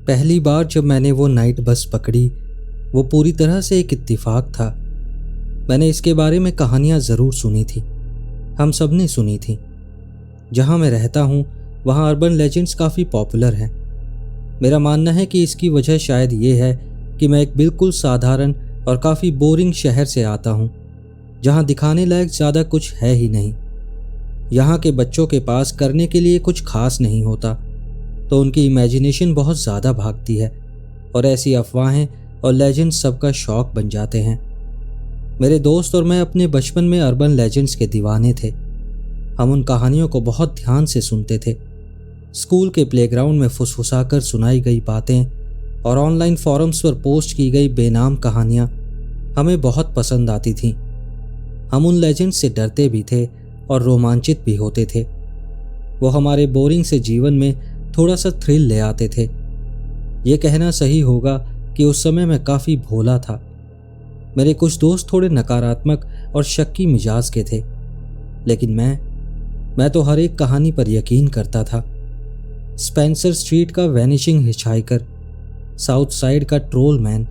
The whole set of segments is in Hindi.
पहली बार जब मैंने वो नाइट बस पकड़ी, वो पूरी तरह से एक इत्तेफाक था। मैंने इसके बारे में कहानियां ज़रूर सुनी थी, हम सब ने सुनी थी। जहां मैं रहता हूं वहां अर्बन लेजेंड्स काफ़ी पॉपुलर हैं। मेरा मानना है कि इसकी वजह शायद ये है कि मैं एक बिल्कुल साधारण और काफ़ी बोरिंग शहर से आता हूं, जहां दिखाने लायक ज़्यादा कुछ है ही नहीं। यहाँ के बच्चों के पास करने के लिए कुछ खास नहीं होता, तो उनकी इमेजिनेशन बहुत ज़्यादा भागती है और ऐसी अफवाहें और लेजेंड्स सबका शौक बन जाते हैं। मेरे दोस्त और मैं अपने बचपन में अर्बन लेजेंड्स के दीवाने थे। हम उन कहानियों को बहुत ध्यान से सुनते थे। स्कूल के प्लेग्राउंड में फुसफुसाकर सुनाई गई बातें और ऑनलाइन फोरम्स पर पोस्ट की गई बेनाम कहानियाँ हमें बहुत पसंद आती थीं। हम उन लेजेंड्स से डरते भी थे और रोमांचित भी होते थे। वो हमारे बोरिंग से जीवन में थोड़ा सा थ्रिल ले आते थे। ये कहना सही होगा कि उस समय मैं काफ़ी भोला था। मेरे कुछ दोस्त थोड़े नकारात्मक और शक्की मिजाज के थे, लेकिन मैं तो हर एक कहानी पर यकीन करता था। स्पेंसर स्ट्रीट का वैनिशिंग हिचहाइकर, साउथ साइड का ट्रोल मैन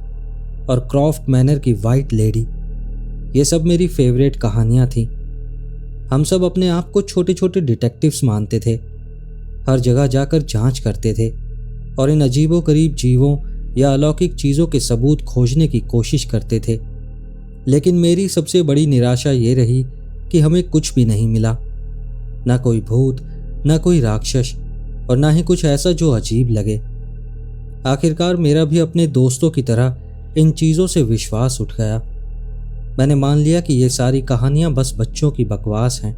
और क्रॉफ्ट मैनर की वाइट लेडी, ये सब मेरी फेवरेट कहानियाँ थीं। हम सब अपने आप को छोटे छोटे डिटेक्टिव्स मानते थे, हर जगह जाकर जांच करते थे और इन अजीबोगरीब जीवों या अलौकिक चीज़ों के सबूत खोजने की कोशिश करते थे। लेकिन मेरी सबसे बड़ी निराशा ये रही कि हमें कुछ भी नहीं मिला, ना कोई भूत, ना कोई राक्षस और ना ही कुछ ऐसा जो अजीब लगे। आखिरकार मेरा भी अपने दोस्तों की तरह इन चीज़ों से विश्वास उठ गया। मैंने मान लिया कि ये सारी कहानियाँ बस बच्चों की बकवास हैं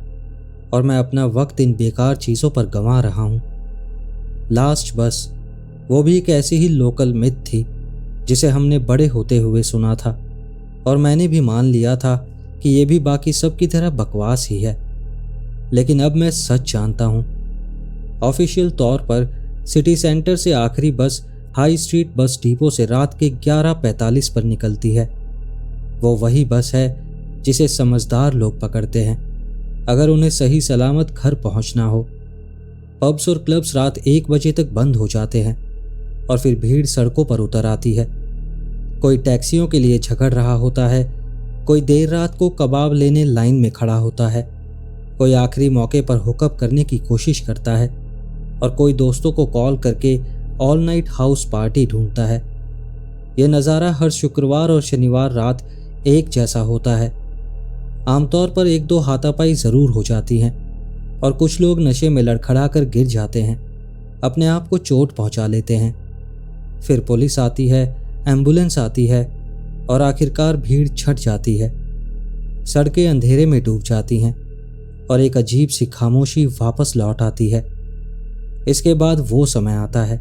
और मैं अपना वक्त इन बेकार चीज़ों पर गंवा रहा हूँ। लास्ट बस, वो भी एक ऐसी ही लोकल मिथ थी जिसे हमने बड़े होते हुए सुना था और मैंने भी मान लिया था कि ये भी बाकी सब की तरह बकवास ही है। लेकिन अब मैं सच जानता हूँ। ऑफिशियल तौर पर सिटी सेंटर से आखिरी बस हाई स्ट्रीट बस डिपो से रात के 11:45 पर निकलती है। वो वही बस है जिसे समझदार लोग पकड़ते हैं अगर उन्हें सही सलामत घर पहुंचना हो। पब्स और क्लब्स रात 1 बजे तक बंद हो जाते हैं और फिर भीड़ सड़कों पर उतर आती है। कोई टैक्सियों के लिए झगड़ रहा होता है, कोई देर रात को कबाब लेने लाइन में खड़ा होता है, कोई आखिरी मौके पर हुकअप करने की कोशिश करता है और कोई दोस्तों को कॉल करके ऑल नाइट हाउस पार्टी ढूंढता है। यह नज़ारा हर शुक्रवार और शनिवार रात एक जैसा होता है। आमतौर पर 1-2 हाथापाई ज़रूर हो जाती हैं और कुछ लोग नशे में लड़खड़ाकर गिर जाते हैं, अपने आप को चोट पहुंचा लेते हैं। फिर पुलिस आती है, एम्बुलेंस आती है और आखिरकार भीड़ छट जाती है। सड़कें अंधेरे में डूब जाती हैं और एक अजीब सी खामोशी वापस लौट आती है। इसके बाद वो समय आता है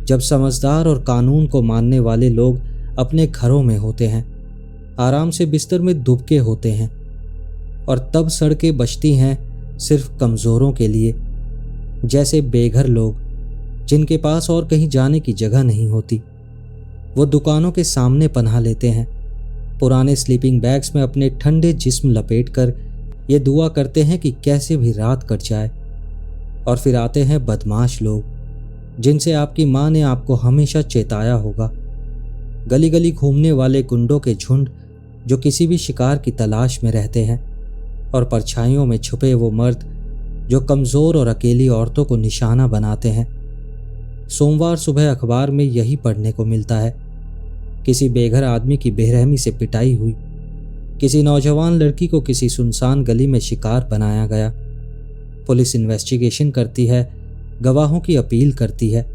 जब समझदार और कानून को मानने वाले लोग अपने घरों में होते हैं, आराम से बिस्तर में दुबके होते हैं और तब सड़कें बचती हैं सिर्फ कमज़ोरों के लिए, जैसे बेघर लोग जिनके पास और कहीं जाने की जगह नहीं होती। वो दुकानों के सामने पनाह लेते हैं, पुराने स्लीपिंग बैग्स में अपने ठंडे जिस्म लपेटकर ये दुआ करते हैं कि कैसे भी रात कट जाए। और फिर आते हैं बदमाश लोग जिनसे आपकी माँ ने आपको हमेशा चेताया होगा। गली गली घूमने वाले गुंडों के झुंड जो किसी भी शिकार की तलाश में रहते हैं और परछाइयों में छुपे वो मर्द जो कमज़ोर और अकेली औरतों को निशाना बनाते हैं। सोमवार सुबह अखबार में यही पढ़ने को मिलता है। किसी बेघर आदमी की बेरहमी से पिटाई हुई, किसी नौजवान लड़की को किसी सुनसान गली में शिकार बनाया गया। पुलिस इन्वेस्टिगेशन करती है, गवाहों की अपील करती है।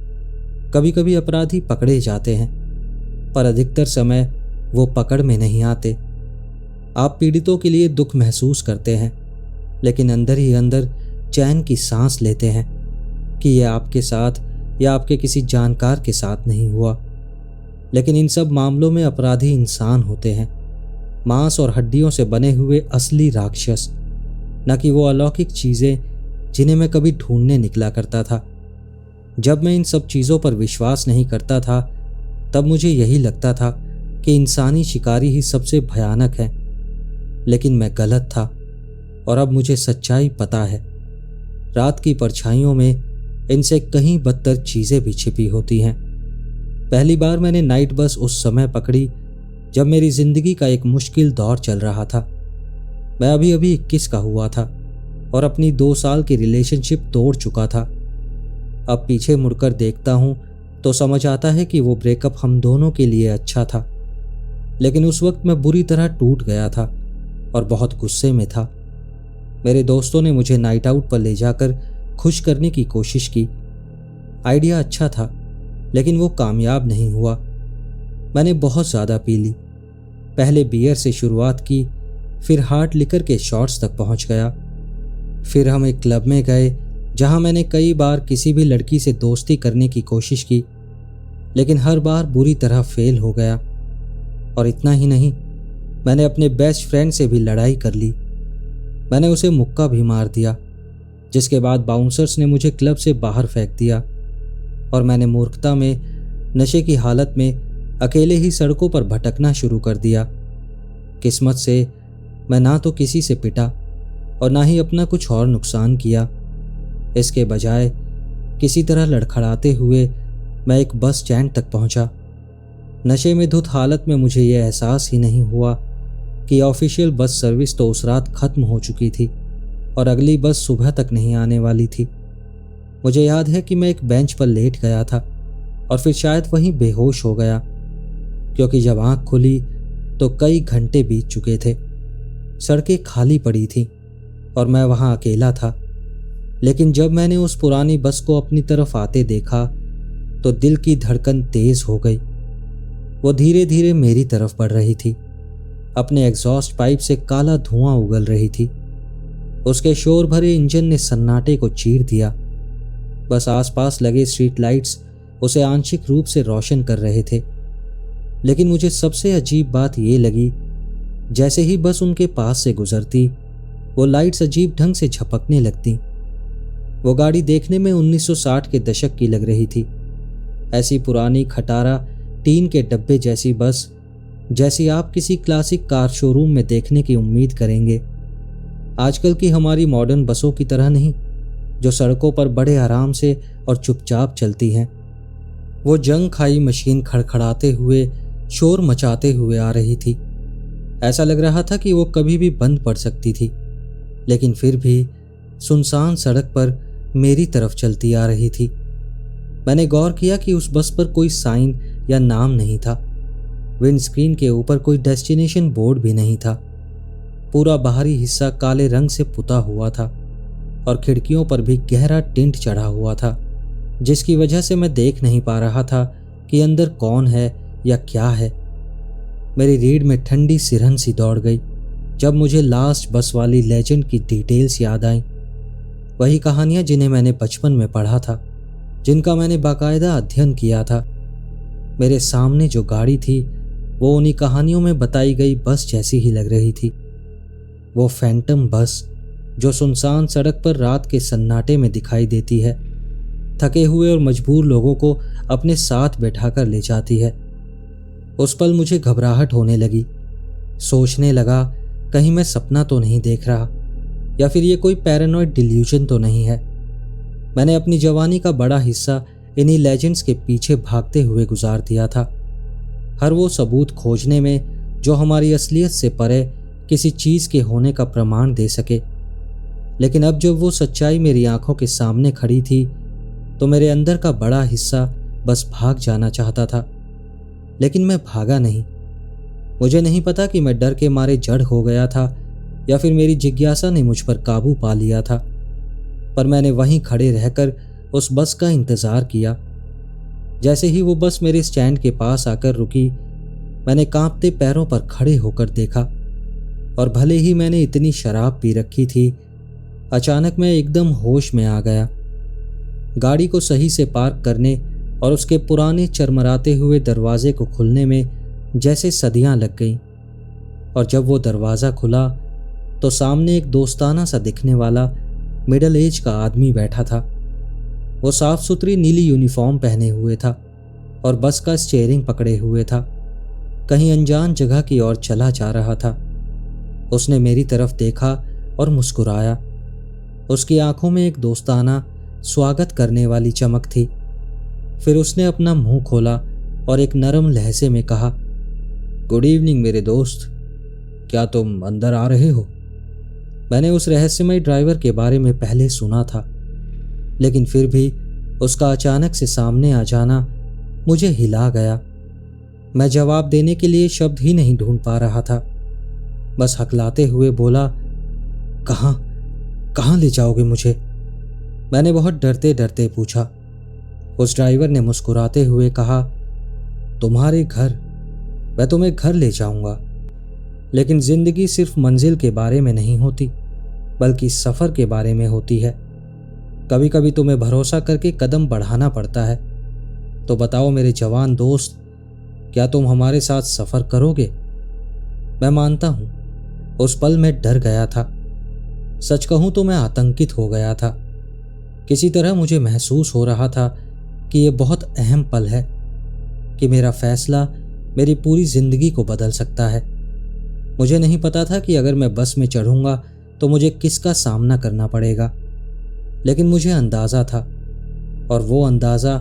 कभी कभी अपराधी पकड़े जाते हैं, पर अधिकतर समय वो पकड़ में नहीं आते। आप पीड़ितों के लिए दुख महसूस करते हैं, लेकिन अंदर ही अंदर चैन की सांस लेते हैं कि यह आपके साथ या आपके किसी जानकार के साथ नहीं हुआ। लेकिन इन सब मामलों में अपराधी इंसान होते हैं, मांस और हड्डियों से बने हुए असली राक्षस, न कि वो अलौकिक चीज़ें जिन्हें मैं कभी ढूंढने निकला करता था। जब मैं इन सब चीज़ों पर विश्वास नहीं करता था, तब मुझे यही लगता था कि इंसानी शिकारी ही सबसे भयानक है। लेकिन मैं गलत था और अब मुझे सच्चाई पता है। रात की परछाइयों में इनसे कहीं बदतर चीज़ें भी छिपी होती हैं। पहली बार मैंने नाइट बस उस समय पकड़ी जब मेरी जिंदगी का एक मुश्किल दौर चल रहा था। मैं अभी अभी 21 का हुआ था और अपनी 2 साल की रिलेशनशिप तोड़ चुका था। अब पीछे मुड़कर देखता हूं तो समझ आता है कि वो ब्रेकअप हम दोनों के लिए अच्छा था, लेकिन उस वक्त मैं बुरी तरह टूट गया था और बहुत गुस्से में था। मेरे दोस्तों ने मुझे नाइट आउट पर ले जाकर खुश करने की कोशिश की। आइडिया अच्छा था, लेकिन वो कामयाब नहीं हुआ। मैंने बहुत ज़्यादा पी ली। पहले बियर से शुरुआत की, फिर हार्ड लिकर के शॉट्स तक पहुंच गया। फिर हम एक क्लब में गए जहां मैंने कई बार किसी भी लड़की से दोस्ती करने की कोशिश की, लेकिन हर बार बुरी तरह फेल हो गया। और इतना ही नहीं, मैंने अपने बेस्ट फ्रेंड से भी लड़ाई कर ली। मैंने उसे मुक्का भी मार दिया, जिसके बाद बाउंसर्स ने मुझे क्लब से बाहर फेंक दिया और मैंने मूर्खता में, नशे की हालत में अकेले ही सड़कों पर भटकना शुरू कर दिया। किस्मत से मैं ना तो किसी से पिटा और ना ही अपना कुछ और नुकसान किया। इसके बजाय किसी तरह लड़खड़ाते हुए मैं एक बस स्टैंड तक पहुंचा। नशे में धुत हालत में मुझे यह एहसास ही नहीं हुआ कि ऑफिशियल बस सर्विस तो उस रात खत्म हो चुकी थी और अगली बस सुबह तक नहीं आने वाली थी। मुझे याद है कि मैं एक बेंच पर लेट गया था और फिर शायद वहीं बेहोश हो गया, क्योंकि जब आंख खुली तो कई घंटे बीत चुके थे। सड़कें खाली पड़ी थीं और मैं वहां अकेला था। लेकिन जब मैंने उस पुरानी बस को अपनी तरफ आते देखा तो दिल की धड़कन तेज हो गई। वो धीरे धीरे मेरी तरफ बढ़ रही थी। अपने एग्जॉस्ट पाइप से काला धुआं उगल रही थी। उसके शोर भरे इंजन ने सन्नाटे को चीर दिया। बस आसपास लगे स्ट्रीट लाइट्स उसे आंशिक रूप से रोशन कर रहे थे। लेकिन मुझे सबसे अजीब बात यह लगी, जैसे ही बस उनके पास से गुजरती वो लाइट्स अजीब ढंग से झपकने लगती। वो गाड़ी देखने में 1960 के दशक की लग रही थी। ऐसी पुरानी खटारा टीन के डब्बे जैसी बस, जैसी आप किसी क्लासिक कार शोरूम में देखने की उम्मीद करेंगे। आजकल की हमारी मॉडर्न बसों की तरह नहीं, जो सड़कों पर बड़े आराम से और चुपचाप चलती हैं। वो जंग खाई मशीन खड़खड़ाते हुए, शोर मचाते हुए आ रही थी। ऐसा लग रहा था कि वो कभी भी बंद पड़ सकती थी, लेकिन फिर भी सुनसान सड़क पर मेरी तरफ चलती आ रही थी। मैंने गौर किया कि उस बस पर कोई साइन या नाम नहीं था। विंडस्क्रीन के ऊपर कोई डेस्टिनेशन बोर्ड भी नहीं था। पूरा बाहरी हिस्सा काले रंग से पुता हुआ था और खिड़कियों पर भी गहरा टिंट चढ़ा हुआ था, जिसकी वजह से मैं देख नहीं पा रहा था कि अंदर कौन है या क्या है। मेरी रीढ़ में ठंडी सिरहन सी दौड़ गई जब मुझे लास्ट बस वाली लेजेंड की डिटेल्स याद आईं। वही कहानियां जिन्हें मैंने बचपन में पढ़ा था, जिनका मैंने बाकायदा अध्ययन किया था। मेरे सामने जो गाड़ी थी वो उन्हीं कहानियों में बताई गई बस जैसी ही लग रही थी। वो फैंटम बस जो सुनसान सड़क पर रात के सन्नाटे में दिखाई देती है, थके हुए और मजबूर लोगों को अपने साथ बैठाकर ले जाती है। उस पल मुझे घबराहट होने लगी। सोचने लगा, कहीं मैं सपना तो नहीं देख रहा या फिर ये कोई पैरानॉइड डिल्यूजन तो नहीं है। मैंने अपनी जवानी का बड़ा हिस्सा इन्हीं लेजेंड्स के पीछे भागते हुए गुजार दिया था, हर वो सबूत खोजने में जो हमारी असलियत से परे किसी चीज़ के होने का प्रमाण दे सके। लेकिन अब जब वो सच्चाई मेरी आंखों के सामने खड़ी थी तो मेरे अंदर का बड़ा हिस्सा बस भाग जाना चाहता था, लेकिन मैं भागा नहीं। मुझे नहीं पता कि मैं डर के मारे जड़ हो गया था या फिर मेरी जिज्ञासा ने मुझ पर काबू पा लिया था, पर मैंने वहीं खड़े रहकर उस बस का इंतज़ार किया। जैसे ही वो बस मेरे स्टैंड के पास आकर रुकी, मैंने कांपते पैरों पर खड़े होकर देखा और भले ही मैंने इतनी शराब पी रखी थी, अचानक मैं एकदम होश में आ गया। गाड़ी को सही से पार्क करने और उसके पुराने चरमराते हुए दरवाजे को खुलने में जैसे सदियां लग गईं, और जब वो दरवाज़ा खुला तो सामने एक दोस्ताना सा दिखने वाला मिडिल एज का आदमी बैठा था। वो साफ सुथरी नीली यूनिफॉर्म पहने हुए था और बस का स्टीयरिंग पकड़े हुए था। कहीं अनजान जगह की ओर चला जा रहा था। उसने मेरी तरफ देखा और मुस्कुराया। उसकी आंखों में एक दोस्ताना स्वागत करने वाली चमक थी। फिर उसने अपना मुंह खोला और एक नरम लहजे में कहा, गुड इवनिंग मेरे दोस्त, क्या तुम अंदर आ रहे हो? मैंने उस रहस्यमय ड्राइवर के बारे में पहले सुना था, लेकिन फिर भी उसका अचानक से सामने आ जाना मुझे हिला गया। मैं जवाब देने के लिए शब्द ही नहीं ढूंढ पा रहा था। बस हकलाते हुए बोला, कहाँ ले जाओगे मुझे? मैंने बहुत डरते डरते पूछा। उस ड्राइवर ने मुस्कुराते हुए कहा, तुम्हारे घर, मैं तुम्हें घर ले जाऊंगा। लेकिन जिंदगी सिर्फ मंजिल के बारे में नहीं होती, बल्कि सफ़र के बारे में होती है। कभी कभी तुम्हें भरोसा करके कदम बढ़ाना पड़ता है। तो बताओ मेरे जवान दोस्त, क्या तुम हमारे साथ सफ़र करोगे? मैं मानता हूं, उस पल में डर गया था। सच कहूं तो मैं आतंकित हो गया था। किसी तरह मुझे महसूस हो रहा था कि यह बहुत अहम पल है, कि मेरा फैसला मेरी पूरी जिंदगी को बदल सकता है। मुझे नहीं पता था कि अगर मैं बस में चढ़ूंगा तो मुझे किसका सामना करना पड़ेगा, लेकिन मुझे अंदाज़ा था, और वो अंदाज़ा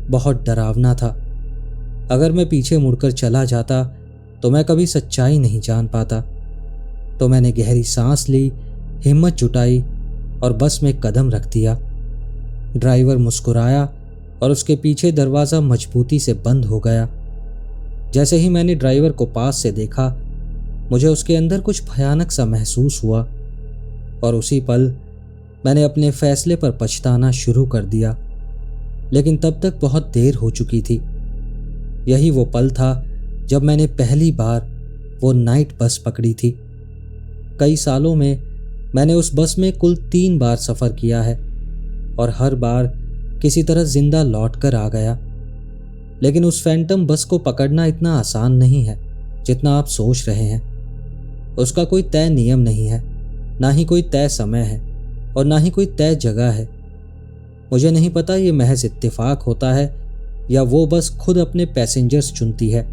बहुत डरावना था। अगर मैं पीछे मुड़कर चला जाता तो मैं कभी सच्चाई नहीं जान पाता। तो मैंने गहरी सांस ली, हिम्मत जुटाई और बस में कदम रख दिया। ड्राइवर मुस्कुराया और उसके पीछे दरवाज़ा मजबूती से बंद हो गया। जैसे ही मैंने ड्राइवर को पास से देखा, मुझे उसके अंदर कुछ भयानक सा महसूस हुआ, और उसी पल मैंने अपने फैसले पर पछताना शुरू कर दिया। लेकिन तब तक बहुत देर हो चुकी थी। यही वो पल था जब मैंने पहली बार वो नाइट बस पकड़ी थी। कई सालों में मैंने उस बस में कुल 3 बार सफ़र किया है, और हर बार किसी तरह जिंदा लौट कर आ गया। लेकिन उस फैंटम बस को पकड़ना इतना आसान नहीं है जितना आप सोच रहे हैं। उसका कोई तय नियम नहीं है, ना ही कोई तय समय है, और ना ही कोई तय जगह है। मुझे नहीं पता ये महज इत्तेफाक होता है या वो बस खुद अपने पैसेंजर्स चुनती है।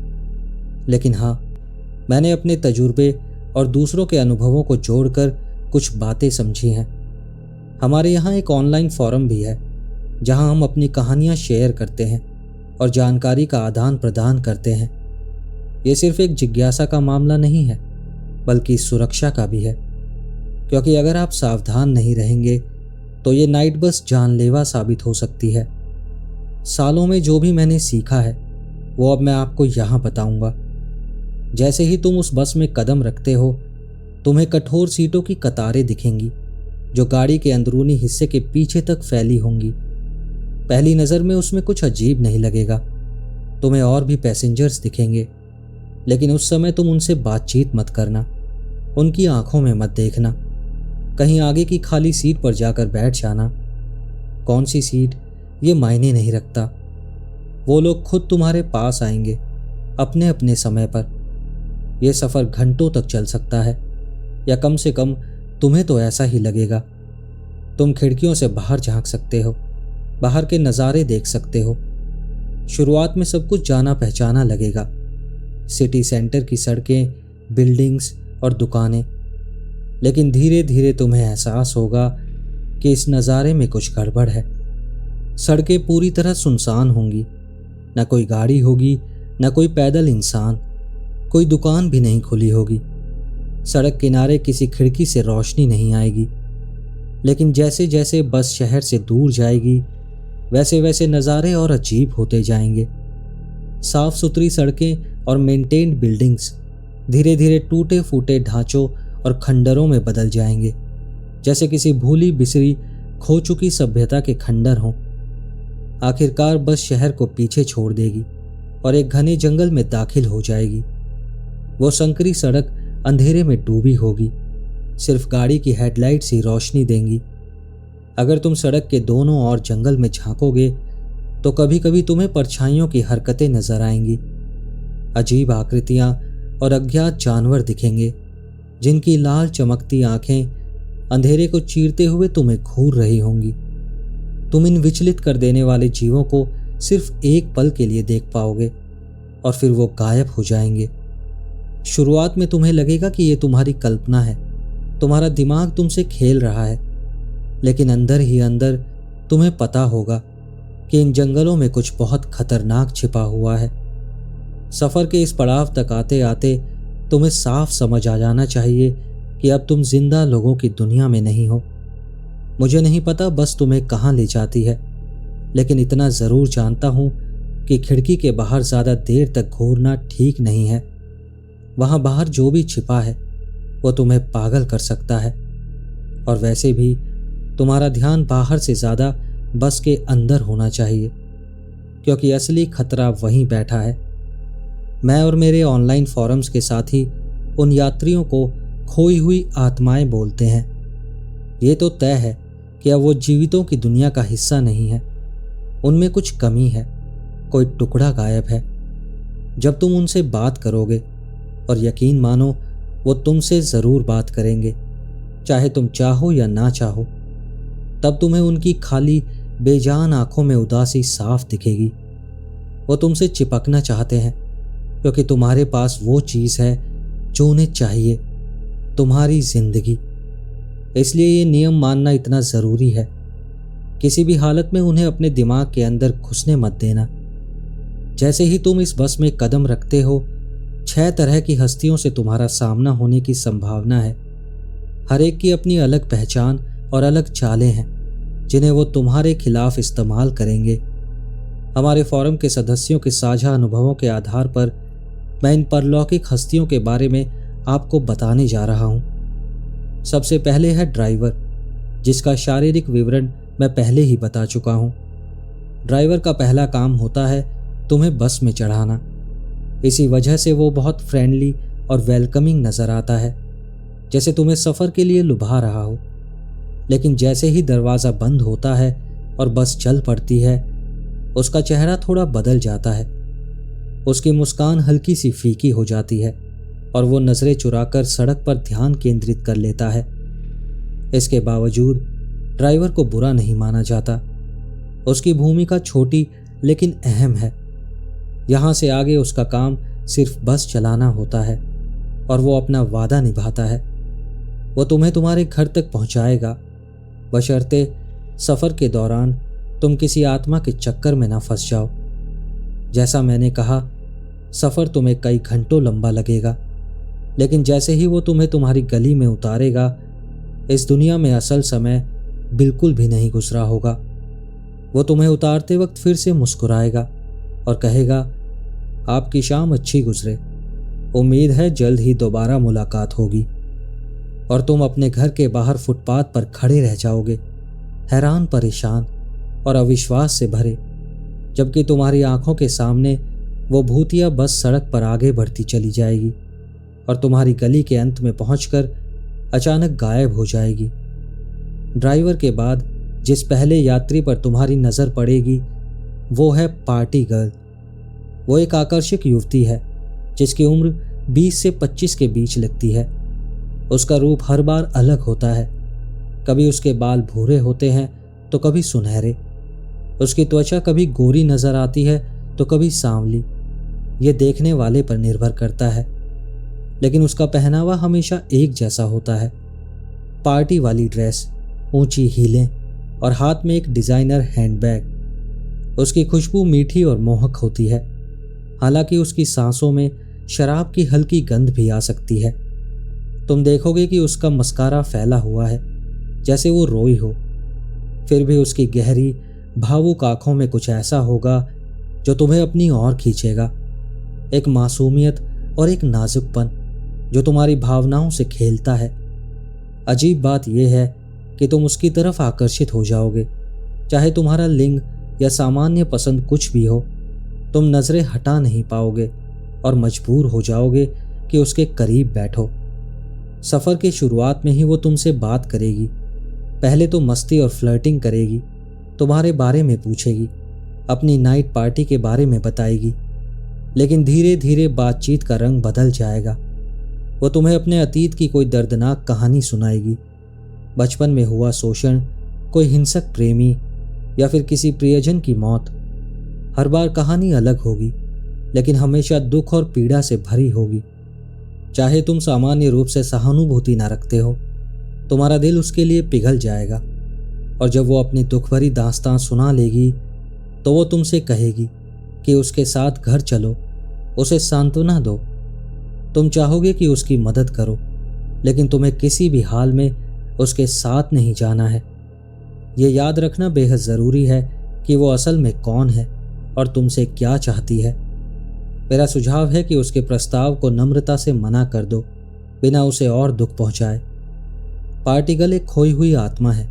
लेकिन हाँ, मैंने अपने तजुर्बे और दूसरों के अनुभवों को जोड़कर कुछ बातें समझी हैं। हमारे यहाँ एक ऑनलाइन फोरम भी है जहाँ हम अपनी कहानियाँ शेयर करते हैं और जानकारी का आदान प्रदान करते हैं। ये सिर्फ एक जिज्ञासा का मामला नहीं है, बल्कि सुरक्षा का भी है, क्योंकि अगर आप सावधान नहीं रहेंगे तो ये नाइट बस जानलेवा साबित हो सकती है। सालों में जो भी मैंने सीखा है वो अब मैं आपको यहाँ बताऊंगा। जैसे ही तुम उस बस में कदम रखते हो, तुम्हें कठोर सीटों की कतारें दिखेंगी जो गाड़ी के अंदरूनी हिस्से के पीछे तक फैली होंगी। पहली नज़र में उसमें कुछ अजीब नहीं लगेगा। तुम्हें और भी पैसेंजर्स दिखेंगे, लेकिन उस समय तुम उनसे बातचीत मत करना, उनकी आंखों में मत देखना। कहीं आगे की खाली सीट पर जाकर बैठ जाना। कौन सी सीट ये मायने नहीं रखता। वो लोग खुद तुम्हारे पास आएंगे अपने अपने समय पर। यह सफ़र घंटों तक चल सकता है, या कम से कम तुम्हें तो ऐसा ही लगेगा। तुम खिड़कियों से बाहर झांक सकते हो, बाहर के नज़ारे देख सकते हो। शुरुआत में सब कुछ जाना पहचाना लगेगा, सिटी सेंटर की सड़कें, बिल्डिंग्स और दुकानें। लेकिन धीरे धीरे तुम्हें एहसास होगा कि इस नज़ारे में कुछ गड़बड़ है। सड़कें पूरी तरह सुनसान होंगी, न कोई गाड़ी होगी, न कोई पैदल इंसान, कोई दुकान भी नहीं खुली होगी। सड़क किनारे किसी खिड़की से रोशनी नहीं आएगी। लेकिन जैसे जैसे बस शहर से दूर जाएगी, वैसे वैसे नज़ारे और अजीब होते जाएंगे। साफ सुथरी सड़कें और मेंटेन्ड बिल्डिंग्स धीरे धीरे टूटे फूटे ढांचों और खंडरों में बदल जाएंगे, जैसे किसी भूली बिसरी खो चुकी सभ्यता के खंडर हों। आखिरकार बस शहर को पीछे छोड़ देगी और एक घने जंगल में दाखिल हो जाएगी। वो संकरी सड़क अंधेरे में डूबी होगी, सिर्फ गाड़ी की हेडलाइट्स ही रोशनी देंगी। अगर तुम सड़क के दोनों ओर जंगल में झांकोगे तो कभी कभी तुम्हें परछाइयों की हरकतें नजर आएंगी। अजीब आकृतियां और अज्ञात जानवर दिखेंगे, जिनकी लाल चमकती आंखें अंधेरे को चीरते हुए तुम्हें घूर रही होंगी। तुम इन विचलित कर देने वाले जीवों को सिर्फ एक पल के लिए देख पाओगे और फिर वो गायब हो जाएंगे। शुरुआत में तुम्हें लगेगा कि ये तुम्हारी कल्पना है, तुम्हारा दिमाग तुमसे खेल रहा है, लेकिन अंदर ही अंदर तुम्हें पता होगा कि इन जंगलों में कुछ बहुत खतरनाक छिपा हुआ है। सफ़र के इस पड़ाव तक आते आते तुम्हें साफ समझ आ जाना चाहिए कि अब तुम जिंदा लोगों की दुनिया में नहीं हो। मुझे नहीं पता बस तुम्हें कहाँ ले जाती है, लेकिन इतना ज़रूर जानता हूँ कि खिड़की के बाहर ज़्यादा देर तक घूरना ठीक नहीं है। वहाँ बाहर जो भी छिपा है वो तुम्हें पागल कर सकता है। और वैसे भी तुम्हारा ध्यान बाहर से ज़्यादा बस के अंदर होना चाहिए, क्योंकि असली खतरा वहीं बैठा है। मैं और मेरे ऑनलाइन फोरम्स के साथी उन यात्रियों को खोई हुई आत्माएं बोलते हैं। ये तो तय है कि अब वो जीवितों की दुनिया का हिस्सा नहीं है। उनमें कुछ कमी है, कोई टुकड़ा गायब है। जब तुम उनसे बात करोगे, और यकीन मानो वो तुमसे ज़रूर बात करेंगे, चाहे तुम चाहो या ना चाहो, तब तुम्हें उनकी खाली बेजान आंखों में उदासी साफ दिखेगी। वो तुमसे चिपकना चाहते हैं क्योंकि तुम्हारे पास वो चीज़ है जो उन्हें चाहिए, तुम्हारी जिंदगी। इसलिए ये नियम मानना इतना ज़रूरी है। किसी भी हालत में उन्हें अपने दिमाग के अंदर घुसने मत देना। जैसे ही तुम इस बस में कदम रखते हो, 6 तरह की हस्तियों से तुम्हारा सामना होने की संभावना है। हर एक की अपनी अलग पहचान और अलग चालें हैं जिन्हें वो तुम्हारे खिलाफ इस्तेमाल करेंगे। हमारे फोरम के सदस्यों के साझा अनुभवों के आधार पर मैं इन परलौकिक हस्तियों के बारे में आपको बताने जा रहा हूँ। सबसे पहले है ड्राइवर, जिसका शारीरिक विवरण मैं पहले ही बता चुका हूँ। ड्राइवर का पहला काम होता है तुम्हें बस में चढ़ाना। इसी वजह से वो बहुत फ्रेंडली और वेलकमिंग नज़र आता है, जैसे तुम्हें सफ़र के लिए लुभा रहा हो। लेकिन जैसे ही दरवाज़ा बंद होता है और बस चल पड़ती है, उसका चेहरा थोड़ा बदल जाता है। उसकी मुस्कान हल्की सी फीकी हो जाती है और वो नज़रें चुराकर सड़क पर ध्यान केंद्रित कर लेता है। इसके बावजूद ड्राइवर को बुरा नहीं माना जाता। उसकी भूमिका छोटी लेकिन अहम है। यहाँ से आगे उसका काम सिर्फ बस चलाना होता है और वो अपना वादा निभाता है। वो तुम्हें तुम्हारे घर तक पहुँचाएगा, बशर्ते सफ़र के दौरान तुम किसी आत्मा के चक्कर में ना फंस जाओ। जैसा मैंने कहा, सफ़र तुम्हें कई घंटों लंबा लगेगा, लेकिन जैसे ही वो तुम्हें तुम्हारी गली में उतारेगा, इस दुनिया में असल समय बिल्कुल भी नहीं गुजरा होगा। वो तुम्हें उतारते वक्त फिर से मुस्कुराएगा और कहेगा, आपकी शाम अच्छी गुजरे, उम्मीद है जल्द ही दोबारा मुलाकात होगी। और तुम अपने घर के बाहर फुटपाथ पर खड़े रह जाओगे, हैरान, परेशान और अविश्वास से भरे, जबकि तुम्हारी आंखों के सामने वो भूतिया बस सड़क पर आगे बढ़ती चली जाएगी और तुम्हारी गली के अंत में पहुंचकर अचानक गायब हो जाएगी। ड्राइवर के बाद जिस पहले यात्री पर तुम्हारी नज़र पड़ेगी वो है पार्टी गर्ल। वो एक आकर्षक युवती है जिसकी उम्र 20 से 25 के बीच लगती है। उसका रूप हर बार अलग होता है। कभी उसके बाल भूरे होते हैं तो कभी सुनहरे। उसकी त्वचा कभी गोरी नज़र आती है तो कभी सांवली। ये देखने वाले पर निर्भर करता है, लेकिन उसका पहनावा हमेशा एक जैसा होता है। पार्टी वाली ड्रेस, ऊंची हीलें और हाथ में एक डिज़ाइनर हैंडबैग। उसकी खुशबू मीठी और मोहक होती है, हालांकि उसकी सांसों में शराब की हल्की गंध भी आ सकती है। तुम देखोगे कि उसका मस्कारा फैला हुआ है, जैसे वो रोई हो। फिर भी उसकी गहरी भावुक आंखों में कुछ ऐसा होगा जो तुम्हें अपनी ओर खींचेगा। एक मासूमियत और एक नाजुकपन जो तुम्हारी भावनाओं से खेलता है। अजीब बात यह है कि तुम उसकी तरफ आकर्षित हो जाओगे, चाहे तुम्हारा लिंग या सामान्य पसंद कुछ भी हो। तुम नज़रें हटा नहीं पाओगे और मजबूर हो जाओगे कि उसके करीब बैठो। सफ़र की शुरुआत में ही वो तुमसे बात करेगी। पहले तो मस्ती और फ्लर्टिंग करेगी, तुम्हारे बारे में पूछेगी, अपनी नाइट पार्टी के बारे में बताएगी। लेकिन धीरे धीरे बातचीत का रंग बदल जाएगा। वो तुम्हें अपने अतीत की कोई दर्दनाक कहानी सुनाएगी। बचपन में हुआ शोषण, कोई हिंसक प्रेमी या फिर किसी प्रियजन की मौत। हर बार कहानी अलग होगी, लेकिन हमेशा दुख और पीड़ा से भरी होगी। चाहे तुम सामान्य रूप से सहानुभूति ना रखते हो, तुम्हारा दिल उसके लिए पिघल जाएगा। और जब वो अपनी दुख भरी दास्तां सुना लेगी तो वो तुमसे कहेगी कि उसके साथ घर चलो उसे सांत्वना दो। तुम चाहोगे कि उसकी मदद करो, लेकिन तुम्हें किसी भी हाल में उसके साथ नहीं जाना है। ये याद रखना बेहद ज़रूरी है कि वो असल में कौन है और तुमसे क्या चाहती है। मेरा सुझाव है कि उसके प्रस्ताव को नम्रता से मना कर दो, बिना उसे और दुख पहुंचाए। पार्टिकल एक खोई हुई आत्मा है,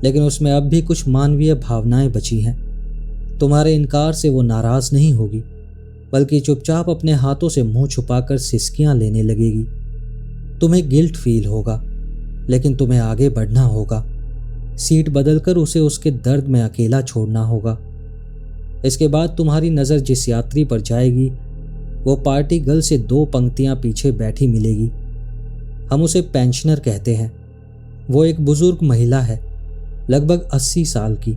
लेकिन उसमें अब भी कुछ मानवीय भावनाएं बची हैं। तुम्हारे इनकार से वो नाराज नहीं होगी, बल्कि चुपचाप अपने हाथों से मुंह छुपाकर सिसकियां लेने लगेगी। तुम्हें गिल्ट फील होगा, लेकिन तुम्हें आगे बढ़ना होगा। सीट बदलकर उसे उसके दर्द में अकेला छोड़ना होगा। इसके बाद तुम्हारी नज़र जिस यात्री पर जाएगी, वो पार्टी गर्ल से 2 पंक्तियां पीछे बैठी मिलेगी। हम उसे पेंशनर कहते हैं। वो एक बुजुर्ग महिला है, लगभग 80 साल की।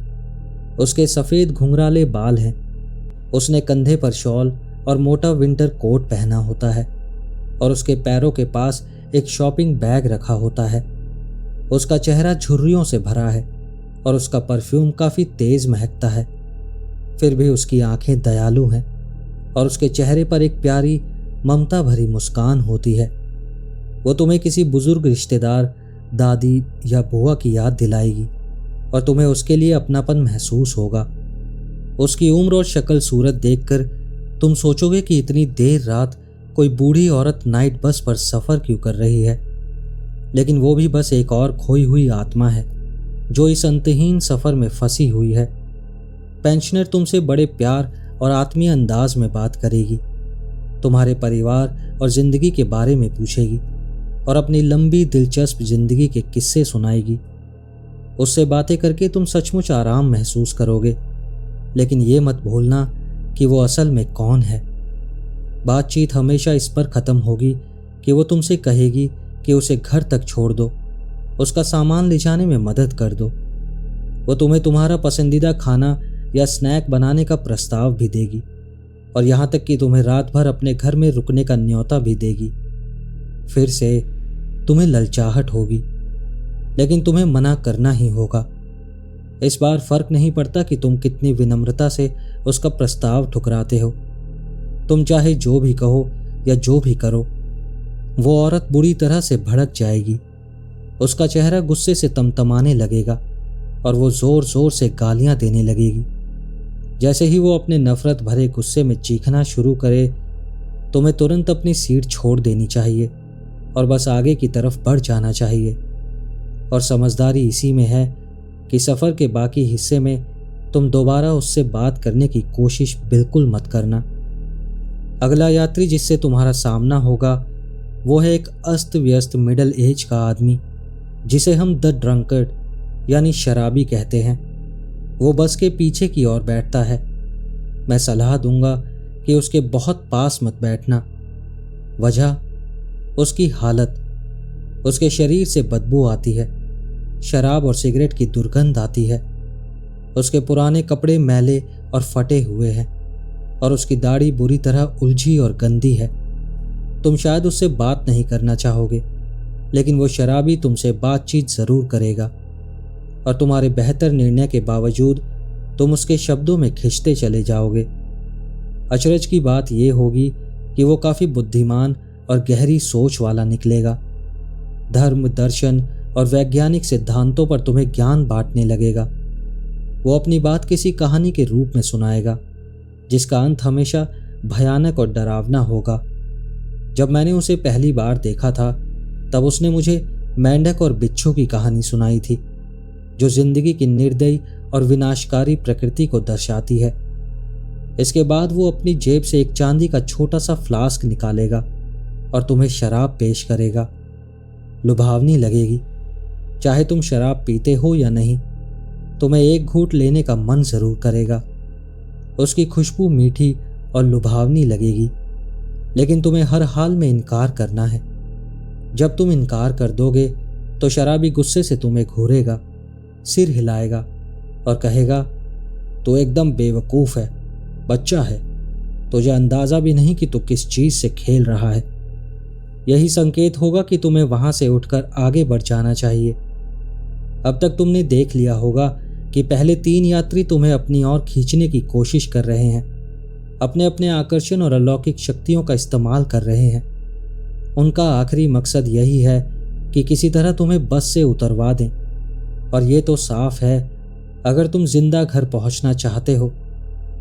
उसके सफ़ेद घुंघराले बाल हैं। उसने कंधे पर शॉल और मोटा विंटर कोट पहना होता है और उसके पैरों के पास एक शॉपिंग बैग रखा होता है। उसका चेहरा झुर्रियों से भरा है और उसका परफ्यूम काफ़ी तेज़ महकता है। फिर भी उसकी आंखें दयालु हैं और उसके चेहरे पर एक प्यारी ममता भरी मुस्कान होती है। वो तुम्हें किसी बुजुर्ग रिश्तेदार, दादी या बुआ की याद दिलाएगी और तुम्हें उसके लिए अपनापन महसूस होगा। उसकी उम्र और शक्ल सूरत देखकर तुम सोचोगे कि इतनी देर रात कोई बूढ़ी औरत नाइट बस पर सफ़र क्यों कर रही है, लेकिन वो भी बस एक और खोई हुई आत्मा है जो इस अंतहीन सफ़र में फंसी हुई है। पेंशनर तुमसे बड़े प्यार और आत्मीय अंदाज में बात करेगी, तुम्हारे परिवार और ज़िंदगी के बारे में पूछेगी और अपनी लंबी दिलचस्प ज़िंदगी के किस्से सुनाएगी। उससे बातें करके तुम सचमुच आराम महसूस करोगे, लेकिन ये मत भूलना कि वो असल में कौन है। बातचीत हमेशा इस पर ख़त्म होगी कि वो तुमसे कहेगी कि उसे घर तक छोड़ दो, उसका सामान ले जाने में मदद कर दो। वो तुम्हें तुम्हारा पसंदीदा खाना या स्नैक बनाने का प्रस्ताव भी देगी और यहाँ तक कि तुम्हें रात भर अपने घर में रुकने का न्योता भी देगी। फिर से तुम्हें ललचाहट होगी, लेकिन तुम्हें मना करना ही होगा। इस बार फर्क नहीं पड़ता कि तुम कितनी विनम्रता से उसका प्रस्ताव ठुकराते हो। तुम चाहे जो भी कहो या जो भी करो, वो औरत बुरी तरह से भड़क जाएगी। उसका चेहरा गुस्से से तमतमाने लगेगा और वो जोर जोर से गालियां देने लगेगी। जैसे ही वो अपने नफरत भरे गुस्से में चीखना शुरू करे, तुम्हें तुरंत अपनी सीट छोड़ देनी चाहिए और बस आगे की तरफ बढ़ जाना चाहिए। और समझदारी इसी में है कि सफ़र के बाकी हिस्से में तुम दोबारा उससे बात करने की कोशिश बिल्कुल मत करना। अगला यात्री जिससे तुम्हारा सामना होगा वो है एक अस्त व्यस्त मिडल एज का आदमी, जिसे हम द ड्रंकर्ड यानी शराबी कहते हैं। वो बस के पीछे की ओर बैठता है। मैं सलाह दूंगा कि उसके बहुत पास मत बैठना। वजह, उसकी हालत। उसके शरीर से बदबू आती है, शराब और सिगरेट की दुर्गंध आती है। उसके पुराने कपड़े मैले और फटे हुए हैं और उसकी दाढ़ी बुरी तरह उलझी और गंदी है। तुम शायद उससे बात नहीं करना चाहोगे, लेकिन वो शराबी तुमसे बातचीत ज़रूर करेगा और तुम्हारे बेहतर निर्णय के बावजूद तुम उसके शब्दों में खिंचते चले जाओगे। अचरज की बात यह होगी कि वो काफ़ी बुद्धिमान और गहरी सोच वाला निकलेगा। धर्म, दर्शन और वैज्ञानिक सिद्धांतों पर तुम्हें ज्ञान बांटने लगेगा। वो अपनी बात किसी कहानी के रूप में सुनाएगा, जिसका अंत हमेशा भयानक और डरावना होगा। जब मैंने उसे पहली बार देखा था, तब उसने मुझे मेंढक और बिच्छू की कहानी सुनाई थी, जो जिंदगी की निर्दयी और विनाशकारी प्रकृति को दर्शाती है। इसके बाद वो अपनी जेब से एक चांदी का छोटा सा फ्लास्क निकालेगा और तुम्हें शराब पेश करेगा। लुभावनी लगेगी, चाहे तुम शराब पीते हो या नहीं, तुम्हें एक घूंट लेने का मन जरूर करेगा। उसकी खुशबू मीठी और लुभावनी लगेगी, लेकिन तुम्हें हर हाल में इनकार करना है। जब तुम इनकार कर दोगे तो शराबी गुस्से से तुम्हें घूरेगा, सिर हिलाएगा और कहेगा, तू एकदम बेवकूफ़ है, बच्चा है, तुझे अंदाज़ा भी नहीं कि तू किस चीज़ से खेल रहा है। यही संकेत होगा कि तुम्हें वहाँ से उठकर आगे बढ़ जाना चाहिए। अब तक तुमने देख लिया होगा कि पहले 3 यात्री तुम्हें अपनी ओर खींचने की कोशिश कर रहे हैं, अपने अपने आकर्षण और अलौकिक शक्तियों का इस्तेमाल कर रहे हैं। उनका आखिरी मकसद यही है कि किसी तरह तुम्हें बस से उतरवा दें। और ये तो साफ है, अगर तुम जिंदा घर पहुंचना चाहते हो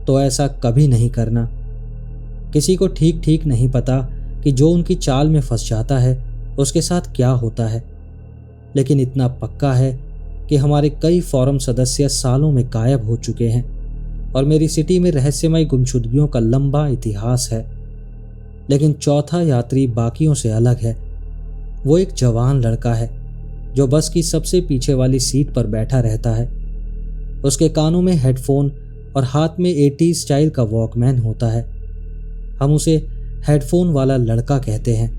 तो ऐसा कभी नहीं करना। किसी को ठीक ठीक नहीं पता कि जो उनकी चाल में फंस जाता है उसके साथ क्या होता है, लेकिन इतना पक्का है कि हमारे कई फोरम सदस्य सालों में गायब हो चुके हैं और मेरी सिटी में रहस्यमय गुमशुदगियों का लंबा इतिहास है। लेकिन चौथा यात्री बाकियों से अलग है। वो एक जवान लड़का है जो बस की सबसे पीछे वाली सीट पर बैठा रहता है। उसके कानों में हेडफोन और हाथ में 80 स्टाइल का वॉकमैन होता है। हम उसे हेडफोन वाला लड़का कहते हैं।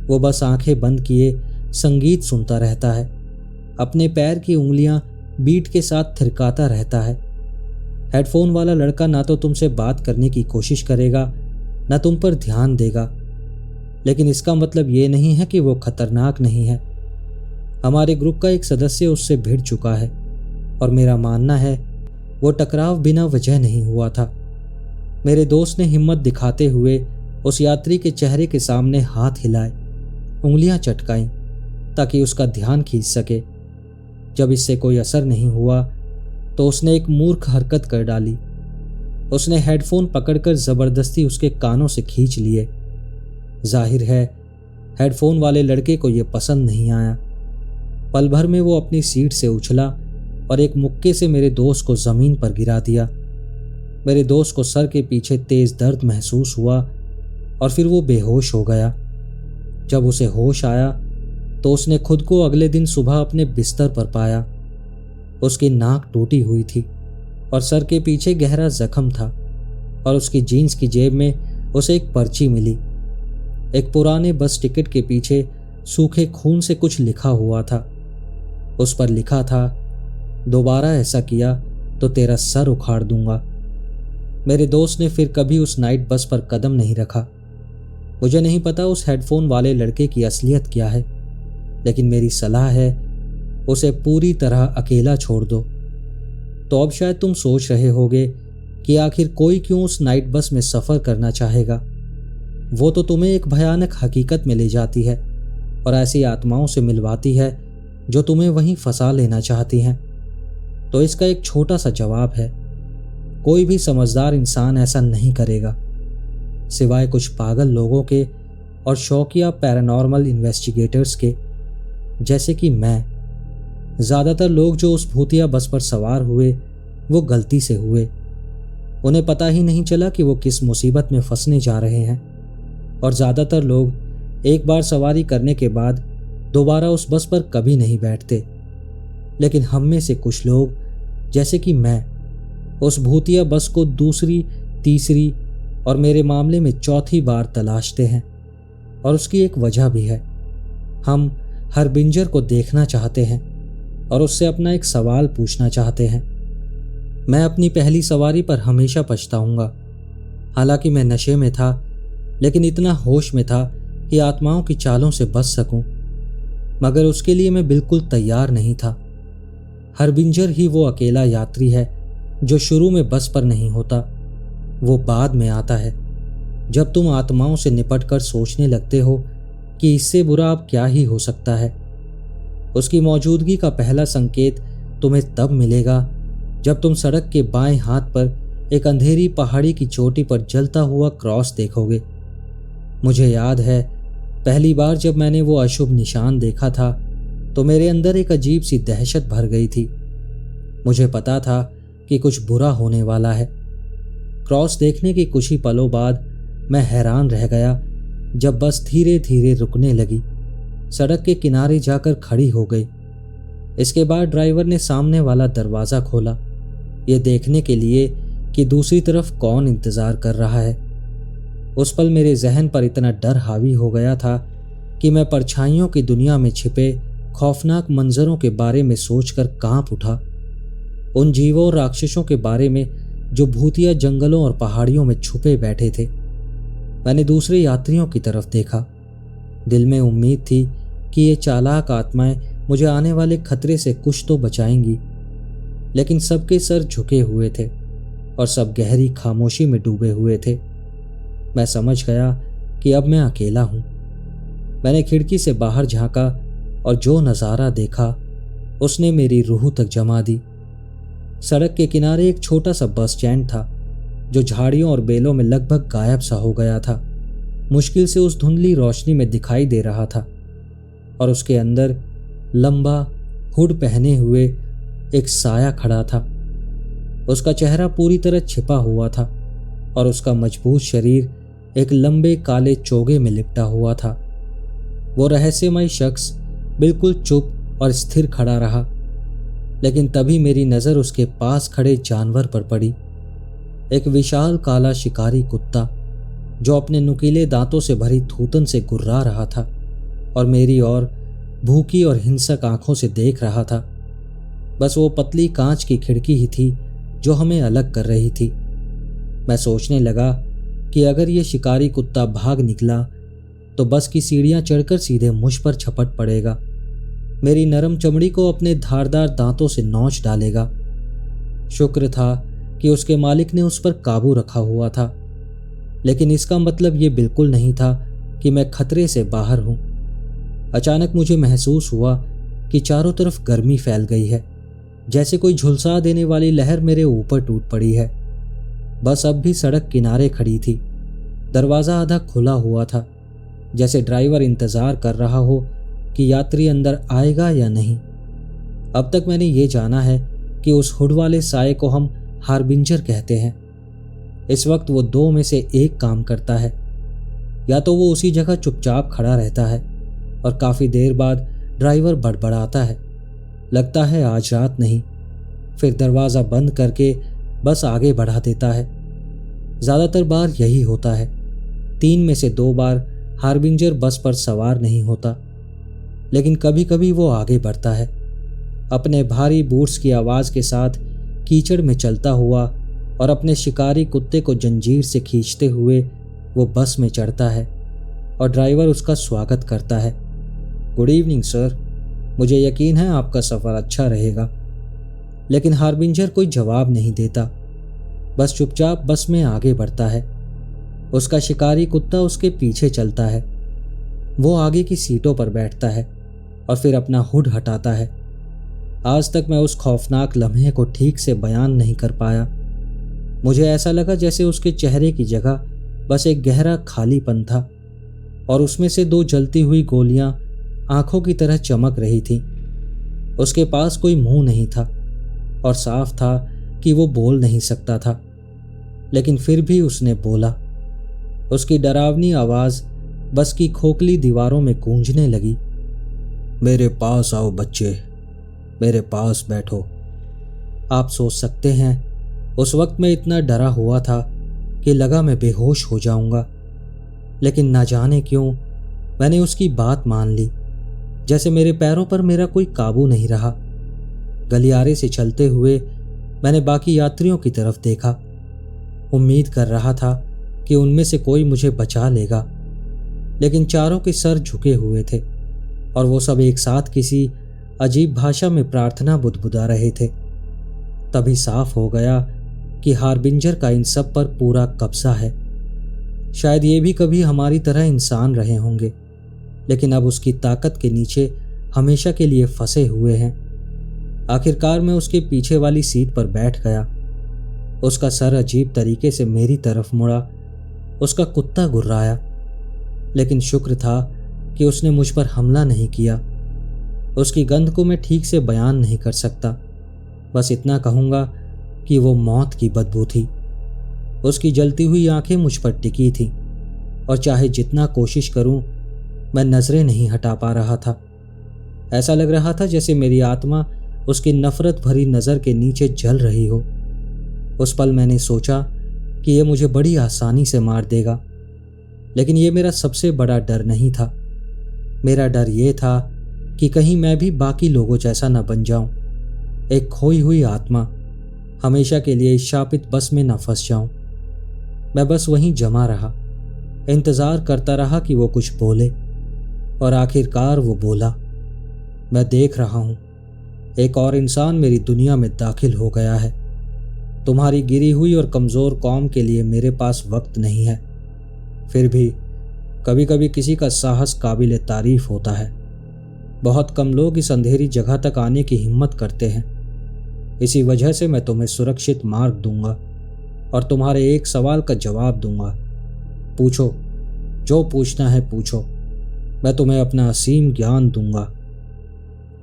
वो बस आंखें बंद किए संगीत सुनता रहता है, अपने पैर की उंगलियां बीट के साथ थिरकाता रहता है। हेडफोन वाला लड़का ना तो तुमसे बात करने की कोशिश करेगा ना तुम पर ध्यान देगा, लेकिन इसका मतलब ये नहीं है कि वो खतरनाक नहीं है। हमारे ग्रुप का एक सदस्य उससे भिड़ चुका है और मेरा मानना है वो टकराव बिना वजह नहीं हुआ था। मेरे दोस्त ने हिम्मत दिखाते हुए उस यात्री के चेहरे के सामने हाथ हिलाए, उंगलियां चटकाईं ताकि उसका ध्यान खींच सके। जब इससे कोई असर नहीं हुआ तो उसने एक मूर्ख हरकत कर डाली। उसने हेडफोन पकड़कर जबरदस्ती उसके कानों से खींच लिए। जाहिर है हेडफोन वाले लड़के को यह पसंद नहीं आया। पल भर में वो अपनी सीट से उछला और एक मुक्के से मेरे दोस्त को जमीन पर गिरा दिया। मेरे दोस्त को सर के पीछे तेज दर्द महसूस हुआ और फिर वो बेहोश हो गया। जब उसे होश आया तो उसने खुद को अगले दिन सुबह अपने बिस्तर पर पाया। उसकी नाक टूटी हुई थी और सर के पीछे गहरा जख्म था और उसकी जीन्स की जेब में उसे एक पर्ची मिली। एक पुराने बस टिकट के पीछे सूखे खून से कुछ लिखा हुआ था। उस पर लिखा था, दोबारा ऐसा किया तो तेरा सर उखाड़ दूंगा। मेरे दोस्त ने फिर कभी उस नाइट बस पर कदम नहीं रखा। मुझे नहीं पता उस हेडफोन वाले लड़के की असलियत क्या है, लेकिन मेरी सलाह है उसे पूरी तरह अकेला छोड़ दो। तो अब शायद तुम सोच रहे होगे कि आखिर कोई क्यों उस नाइट बस में सफ़र करना चाहेगा। वो तो तुम्हें एक भयानक हकीकत में ले जाती है और ऐसी आत्माओं से मिलवाती है जो तुम्हें वहीं फंसा लेना चाहती हैं। तो इसका एक छोटा सा जवाब है, कोई भी समझदार इंसान ऐसा नहीं करेगा, सिवाय कुछ पागल लोगों के और शौकिया पैरानॉर्मल इन्वेस्टिगेटर्स के, जैसे कि मैं। ज़्यादातर लोग जो उस भूतिया बस पर सवार हुए वो गलती से हुए। उन्हें पता ही नहीं चला कि वो किस मुसीबत में फंसने जा रहे हैं। और ज़्यादातर लोग एक बार सवारी करने के बाद दोबारा उस बस पर कभी नहीं बैठते। लेकिन हम में से कुछ लोग, जैसे कि मैं, उस भूतिया बस को दूसरी, तीसरी और मेरे मामले में चौथी बार तलाशते हैं। और उसकी एक वजह भी है। हम हरबिंजर को देखना चाहते हैं और उससे अपना एक सवाल पूछना चाहते हैं। मैं अपनी पहली सवारी पर हमेशा पछताऊंगा। हालांकि मैं नशे में था, लेकिन इतना होश में था कि आत्माओं की चालों से बच सकूं। मगर उसके लिए मैं बिल्कुल तैयार नहीं था। हरबिंजर ही वो अकेला यात्री है जो शुरू में बस पर नहीं होता, वो बाद में आता है, जब तुम आत्माओं से निपटकर सोचने लगते हो कि इससे बुरा अब क्या ही हो सकता है। उसकी मौजूदगी का पहला संकेत तुम्हें तब मिलेगा जब तुम सड़क के बाएं हाथ पर एक अंधेरी पहाड़ी की चोटी पर जलता हुआ क्रॉस देखोगे। मुझे याद है पहली बार जब मैंने वो अशुभ निशान देखा था तो मेरे अंदर एक अजीब सी दहशत भर गई थी। मुझे पता था कि कुछ बुरा होने वाला है। क्रॉस देखने के कुछ ही पलों बाद मैं हैरान रह गया जब बस धीरे धीरे रुकने लगी, सड़क के किनारे जाकर खड़ी हो गई। इसके बाद ड्राइवर ने सामने वाला दरवाज़ा खोला, ये देखने के लिए कि दूसरी तरफ कौन इंतज़ार कर रहा है। उस पल मेरे जहन पर इतना डर हावी हो गया था कि मैं परछाइयों की दुनिया में छिपे खौफनाक मंजरों के बारे में सोचकर कांप उठा। उन जीवों और राक्षसों के बारे में जो भूतिया जंगलों और पहाड़ियों में छुपे बैठे थे। मैंने दूसरे यात्रियों की तरफ देखा। दिल में उम्मीद थी कि ये चालाक आत्माएं मुझे आने वाले खतरे से कुछ तो बचाएंगी, लेकिन सबके सर झुके हुए थे और सब गहरी खामोशी में डूबे हुए थे। मैं समझ गया कि अब मैं अकेला हूं। मैंने खिड़की से बाहर झांका और जो नज़ारा देखा उसने मेरी रूह तक जमा दी। सड़क के किनारे एक छोटा सा बस स्टैंड था जो झाड़ियों और बेलों में लगभग गायब सा हो गया था। मुश्किल से उस धुंधली रोशनी में दिखाई दे रहा था और उसके अंदर लंबा हुड पहने हुए एक साया खड़ा था। उसका चेहरा पूरी तरह छिपा हुआ था और उसका मजबूत शरीर एक लंबे काले चोगे में लिपटा हुआ था। वो रहस्यमय शख्स बिल्कुल चुप और स्थिर खड़ा रहा, लेकिन तभी मेरी नज़र उसके पास खड़े जानवर पर पड़ी। एक विशाल काला शिकारी कुत्ता जो अपने नुकीले दांतों से भरी थूथन से गुर्रा रहा था और मेरी ओर भूखी और हिंसक आंखों से देख रहा था। बस वो पतली कांच की खिड़की ही थी जो हमें अलग कर रही थी। मैं सोचने लगा कि अगर ये शिकारी कुत्ता भाग निकला तो बस की सीढ़ियां चढ़कर सीधे मुझ पर झपट पड़ेगा, मेरी नरम चमड़ी को अपने धारदार दांतों से नोच डालेगा। शुक्र था कि उसके मालिक ने उस पर काबू रखा हुआ था, लेकिन इसका मतलब ये बिल्कुल नहीं था कि मैं खतरे से बाहर हूं। अचानक मुझे महसूस हुआ कि चारों तरफ गर्मी फैल गई है, जैसे कोई झुलसा देने वाली लहर मेरे ऊपर टूट पड़ी है। बस अब भी सड़क किनारे खड़ी थी। दरवाज़ा आधा खुला हुआ था, जैसे ड्राइवर इंतज़ार कर रहा हो कि यात्री अंदर आएगा या नहीं। अब तक मैंने ये जाना है कि उस हुड वाले साये को हम हार्बिंजर कहते हैं। इस वक्त वो दो में से एक काम करता है, या तो वो उसी जगह चुपचाप खड़ा रहता है और काफ़ी देर बाद ड्राइवर बड़बड़ाता है, लगता है आज रात नहीं, फिर दरवाज़ा बंद करके बस आगे बढ़ा देता है। ज़्यादातर बार यही होता है। 3 में से 2 बार हार्बिंजर बस पर सवार नहीं होता, लेकिन कभी कभी वो आगे बढ़ता है। अपने भारी बूट्स की आवाज़ के साथ कीचड़ में चलता हुआ और अपने शिकारी कुत्ते को जंजीर से खींचते हुए वो बस में चढ़ता है और ड्राइवर उसका स्वागत करता है। गुड इवनिंग सर, मुझे यकीन है आपका सफ़र अच्छा रहेगा। लेकिन हार्बिंजर कोई जवाब नहीं देता, बस चुपचाप बस में आगे बढ़ता है। उसका शिकारी कुत्ता उसके पीछे चलता है। वो आगे की सीटों पर बैठता है और फिर अपना हुड हटाता है। आज तक मैं उस खौफनाक लम्हे को ठीक से बयान नहीं कर पाया। मुझे ऐसा लगा जैसे उसके चेहरे की जगह बस एक गहरा खालीपन था और उसमें से 2 जलती हुई गोलियां आंखों की तरह चमक रही थीं। उसके पास कोई मुंह नहीं था और साफ था कि वो बोल नहीं सकता था, लेकिन फिर भी उसने बोला। उसकी डरावनी आवाज़ बस की खोखली दीवारों में गूंजने लगी। मेरे पास आओ बच्चे, मेरे पास बैठो। आप सोच सकते हैं उस वक्त मैं इतना डरा हुआ था कि लगा मैं बेहोश हो जाऊंगा, लेकिन ना जाने क्यों मैंने उसकी बात मान ली, जैसे मेरे पैरों पर मेरा कोई काबू नहीं रहा। गलियारे से चलते हुए मैंने बाकी यात्रियों की तरफ देखा। उम्मीद कर रहा था कि उनमें से कोई मुझे बचा लेगा, लेकिन चारों के सर झुके हुए थे और वो सब एक साथ किसी अजीब भाषा में प्रार्थना बुदबुदा रहे थे। तभी साफ हो गया कि हार्बिंजर का इन सब पर पूरा कब्जा है। शायद ये भी कभी हमारी तरह इंसान रहे होंगे, लेकिन अब उसकी ताकत के नीचे हमेशा के लिए फंसे हुए हैं। आखिरकार मैं उसके पीछे वाली सीट पर बैठ गया। उसका सर अजीब तरीके से मेरी तरफ मुड़ा। उसका कुत्ता गुर्राया, लेकिन शुक्र था कि उसने मुझ पर हमला नहीं किया। उसकी गंध को मैं ठीक से बयान नहीं कर सकता, बस इतना कहूँगा कि वो मौत की बदबू थी। उसकी जलती हुई आंखें मुझ पर टिकी थीं और चाहे जितना कोशिश करूं, मैं नज़रें नहीं हटा पा रहा था। ऐसा लग रहा था जैसे मेरी आत्मा उसकी नफरत भरी नज़र के नीचे जल रही हो। उस पल मैंने सोचा कि यह मुझे बड़ी आसानी से मार देगा, लेकिन यह मेरा सबसे बड़ा डर नहीं था। मेरा डर यह था कि कहीं मैं भी बाकी लोगों जैसा न बन जाऊं, एक खोई हुई आत्मा, हमेशा के लिए इस शापित बस में न फंस जाऊं। मैं बस वहीं जमा रहा, इंतज़ार करता रहा कि वो कुछ बोले, और आखिरकार वो बोला। मैं देख रहा हूं, एक और इंसान मेरी दुनिया में दाखिल हो गया है। तुम्हारी गिरी हुई और कमज़ोर कौम के लिए मेरे पास वक्त नहीं है। फिर भी कभी कभी किसी का साहस काबिल तारीफ होता है। बहुत कम लोग इस अंधेरी जगह तक आने की हिम्मत करते हैं। इसी वजह से मैं तुम्हें सुरक्षित मार्ग दूंगा और तुम्हारे एक सवाल का जवाब दूंगा। पूछो, जो पूछना है पूछो, मैं तुम्हें अपना असीम ज्ञान दूंगा।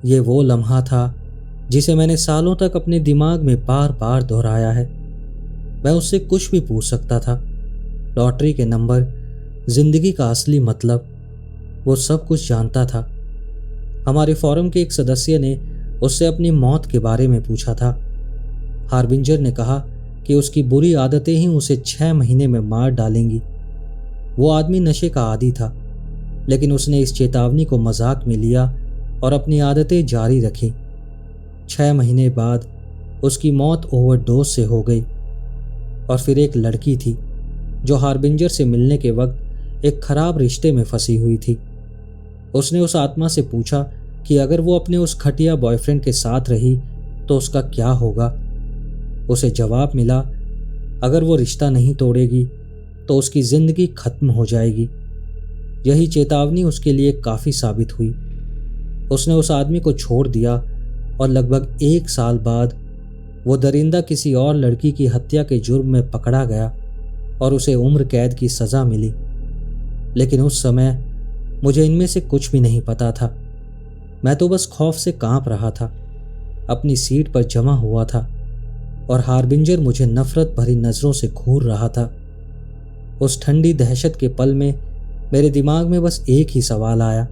ये वो लम्हा था जिसे मैंने सालों तक अपने दिमाग में बार बार दोहराया है। मैं उससे कुछ भी पूछ सकता था, लॉटरी के नंबर, जिंदगी का असली मतलब, वो सब कुछ जानता था। हमारे फोरम के एक सदस्य ने उससे अपनी मौत के बारे में पूछा था। हार्बिंजर ने कहा कि उसकी बुरी आदतें ही उसे 6 महीने में मार डालेंगी। वो आदमी नशे का आदी था, लेकिन उसने इस चेतावनी को मजाक में लिया और अपनी आदतें जारी रखी। 6 महीने बाद उसकी मौत ओवरडोज से हो गई। और फिर एक लड़की थी जो हार्बिंजर से मिलने के वक्त एक खराब रिश्ते में फंसी हुई थी। उसने उस आत्मा से पूछा कि अगर वो अपने उस घटिया बॉयफ्रेंड के साथ रही तो उसका क्या होगा। उसे जवाब मिला, अगर वो रिश्ता नहीं तोड़ेगी तो उसकी जिंदगी खत्म हो जाएगी। यही चेतावनी उसके लिए काफ़ी साबित हुई। उसने उस आदमी को छोड़ दिया और लगभग 1 साल बाद वो दरिंदा किसी और लड़की की हत्या के जुर्म में पकड़ा गया और उसे उम्र कैद की सज़ा मिली। लेकिन उस समय मुझे इनमें से कुछ भी नहीं पता था। मैं तो बस खौफ से कांप रहा था, अपनी सीट पर जमा हुआ था और हार्बिंजर मुझे नफरत भरी नज़रों से घूर रहा था। उस ठंडी दहशत के पल में मेरे दिमाग में बस एक ही सवाल आया,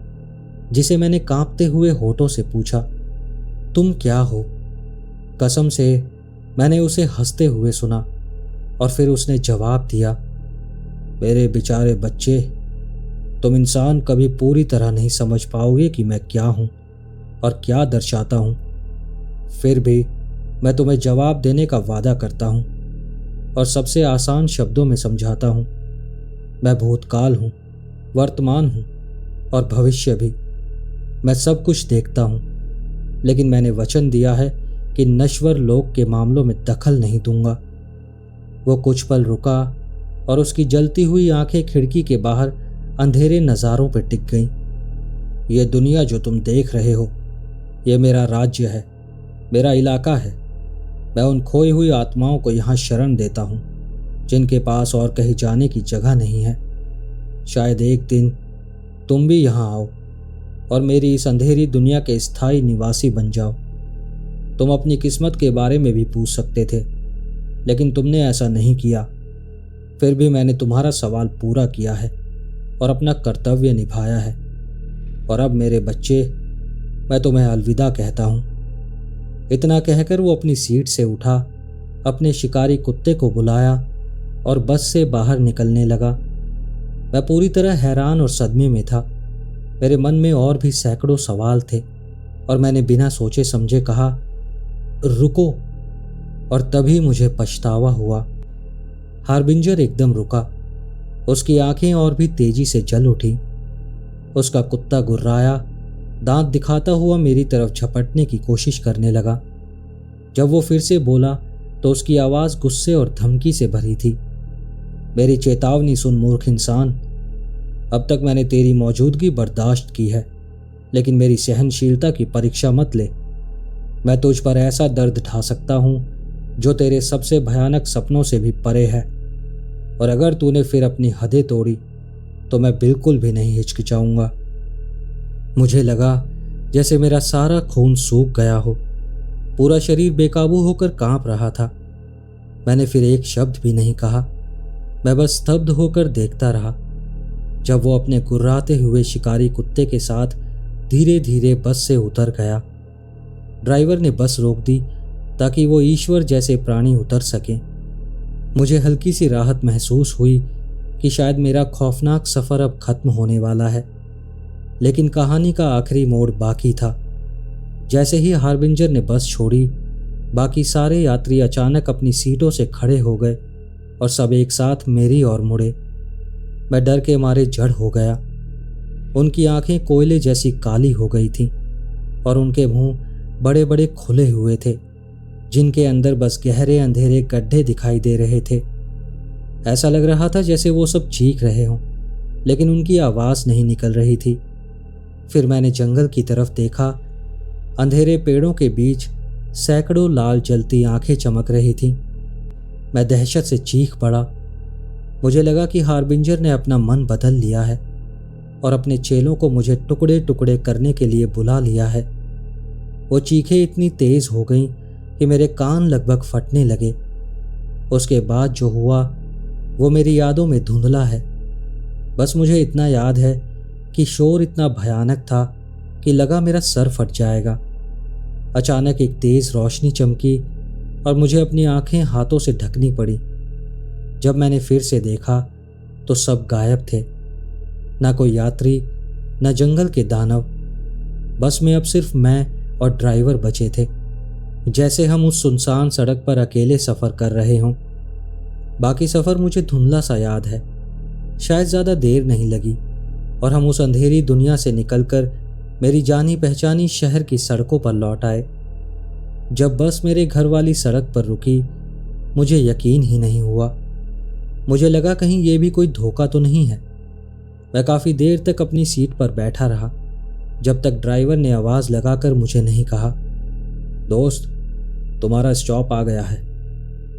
जिसे मैंने कांपते हुए होठों से पूछा, तुम क्या हो? कसम से मैंने उसे हंसते हुए सुना और फिर उसने जवाब दिया, मेरे बेचारे बच्चे, तुम इंसान कभी पूरी तरह नहीं समझ पाओगे कि मैं क्या हूं और क्या दर्शाता हूं। फिर भी मैं तुम्हें जवाब देने का वादा करता हूं और सबसे आसान शब्दों में समझाता हूं। मैं भूतकाल हूं, वर्तमान हूं और भविष्य भी। मैं सब कुछ देखता हूं, लेकिन मैंने वचन दिया है कि नश्वर लोक के मामलों में दखल नहीं दूंगा। वो कुछ पल रुका और उसकी जलती हुई आंखें खिड़की के बाहर अंधेरे नज़ारों पर टिक गईं। ये दुनिया जो तुम देख रहे हो, ये मेरा राज्य है, मेरा इलाका है। मैं उन खोई हुई आत्माओं को यहाँ शरण देता हूँ जिनके पास और कहीं जाने की जगह नहीं है। शायद एक दिन तुम भी यहाँ आओ और मेरी इस अंधेरी दुनिया के स्थायी निवासी बन जाओ। तुम अपनी किस्मत के बारे में भी पूछ सकते थे, लेकिन तुमने ऐसा नहीं किया। फिर भी मैंने तुम्हारा सवाल पूरा किया है और अपना कर्तव्य निभाया है। और अब मेरे बच्चे, मैं तुम्हें अलविदा कहता हूँ। इतना कहकर वो अपनी सीट से उठा, अपने शिकारी कुत्ते को बुलाया और बस से बाहर निकलने लगा। मैं पूरी तरह हैरान और सदमे में था। मेरे मन में और भी सैकड़ों सवाल थे और मैंने बिना सोचे समझे कहा, रुको। और तभी मुझे पछतावा हुआ। हार्बिंजर एकदम रुका। उसकी आंखें और भी तेजी से जल उठी। उसका कुत्ता गुर्राया, दांत दिखाता हुआ मेरी तरफ झपटने की कोशिश करने लगा। जब वो फिर से बोला तो उसकी आवाज़ गुस्से और धमकी से भरी थी। मेरी चेतावनी सुन मूर्ख इंसान। अब तक मैंने तेरी मौजूदगी बर्दाश्त की है, लेकिन मेरी सहनशीलता की परीक्षा मत ले। मैं तुझ पर ऐसा दर्द ढा सकता हूँ जो तेरे सबसे भयानक सपनों से भी परे है। और अगर तूने फिर अपनी हदें तोड़ी तो मैं बिल्कुल भी नहीं हिचकिचाऊंगा। मुझे लगा जैसे मेरा सारा खून सूख गया हो। पूरा शरीर बेकाबू होकर कांप रहा था। मैंने फिर एक शब्द भी नहीं कहा। मैं बस स्तब्ध होकर देखता रहा जब वो अपने गुर्राते हुए शिकारी कुत्ते के साथ धीरे धीरे बस से उतर गया। ड्राइवर ने बस रोक दी ताकि वो ईश्वर जैसे प्राणी उतर सकें। मुझे हल्की सी राहत महसूस हुई कि शायद मेरा खौफनाक सफ़र अब खत्म होने वाला है। लेकिन कहानी का आखिरी मोड़ बाकी था। जैसे ही हार्बिंजर ने बस छोड़ी, बाकी सारे यात्री अचानक अपनी सीटों से खड़े हो गए और सब एक साथ मेरी ओर मुड़े। मैं डर के मारे जड़ हो गया। उनकी आंखें कोयले जैसी काली हो गई थीं और उनके मुंह बड़े बड़े खुले हुए थे। जिनके अंदर बस गहरे अंधेरे गड्ढे दिखाई दे रहे थे। ऐसा लग रहा था जैसे वो सब चीख रहे हों, लेकिन उनकी आवाज़ नहीं निकल रही थी। फिर मैंने जंगल की तरफ देखा। अंधेरे पेड़ों के बीच सैकड़ों लाल जलती आंखें चमक रही थीं। मैं दहशत से चीख पड़ा। मुझे लगा कि हारबिंजर ने अपना मन बदल लिया है और अपने चेलों को मुझे टुकड़े टुकड़े करने के लिए बुला लिया है। वो चीखें इतनी तेज हो गईं कि मेरे कान लगभग फटने लगे। उसके बाद जो हुआ वो मेरी यादों में धुंधला है। बस मुझे इतना याद है कि शोर इतना भयानक था कि लगा मेरा सर फट जाएगा। अचानक एक तेज रोशनी चमकी और मुझे अपनी आंखें हाथों से ढकनी पड़ी। जब मैंने फिर से देखा तो सब गायब थे। ना कोई यात्री, न जंगल के दानव। बस में अब सिर्फ मैं और ड्राइवर बचे थे, जैसे हम उस सुनसान सड़क पर अकेले सफ़र कर रहे हों। बाकी सफ़र मुझे धुंधला सा याद है। शायद ज़्यादा देर नहीं लगी और हम उस अंधेरी दुनिया से निकलकर मेरी जानी पहचानी शहर की सड़कों पर लौट आए। जब बस मेरे घर वाली सड़क पर रुकी, मुझे यकीन ही नहीं हुआ। मुझे लगा कहीं ये भी कोई धोखा तो नहीं है। मैं काफ़ी देर तक अपनी सीट पर बैठा रहा, जब तक ड्राइवर ने आवाज़ लगाकर मुझे नहीं कहा, दोस्त, तुम्हारा स्टॉप आ गया है,